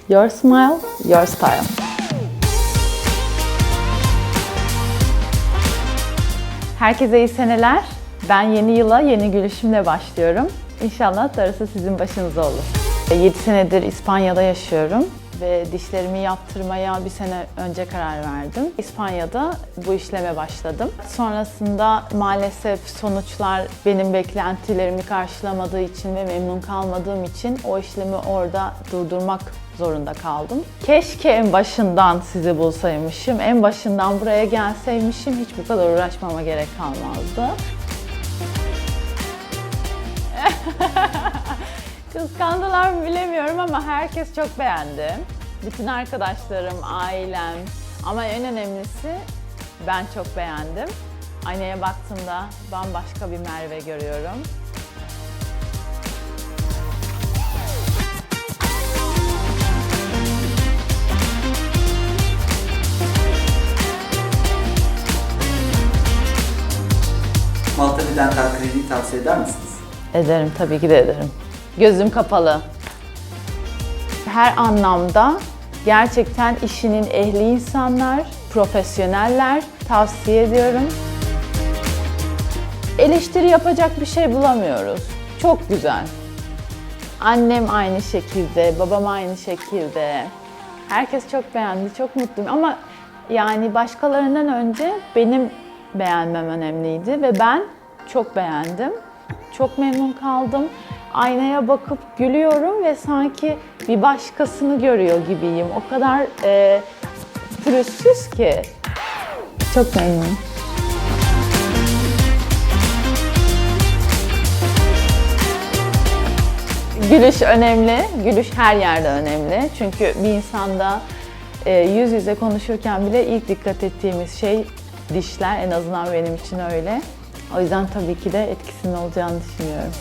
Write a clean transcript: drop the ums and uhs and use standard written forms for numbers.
Your smile, your style. Herkese iyi seneler. Ben yeni yıla yeni gülüşümle başlıyorum. İnşallah darısı sizin başınıza olur. 7 senedir İspanya'da yaşıyorum ve dişlerimi yaptırmaya bir sene önce karar verdim. İspanya'da bu işleme başladım. Sonrasında maalesef sonuçlar benim beklentilerimi karşılamadığı için ve memnun kalmadığım için o işlemi orada durdurmak zorunda kaldım. Keşke en başından sizi bulsaymışım, en başından buraya gelseymişim, hiç bu kadar uğraşmama gerek kalmazdı. Kıskandılar mı bilemiyorum ama herkes çok beğendi. Bütün arkadaşlarım, ailem ama en önemlisi ben çok beğendim. Aynaya baktığımda bambaşka bir Merve görüyorum. Malta bir dental kliniği tavsiye eder misiniz? Ederim, tabii ki de ederim. Gözüm kapalı. Her anlamda gerçekten işinin ehli insanlar, profesyoneller tavsiye ediyorum. Eleştiri yapacak bir şey bulamıyoruz. Çok güzel. Annem aynı şekilde, babam aynı şekilde. Herkes çok beğendi, çok mutluyum ama yani başkalarından önce benim beğenmem önemliydi ve ben çok beğendim. Çok memnun kaldım. Aynaya bakıp gülüyorum ve sanki bir başkasını görüyor gibiyim. O kadar pürüzsüz ki. Çok memnunum. Gülüş önemli. Gülüş her yerde önemli. Çünkü bir insanda yüz yüze konuşurken bile ilk dikkat ettiğimiz şey dişler. En azından benim için öyle. O yüzden tabii ki de etkisinin olacağını düşünüyorum.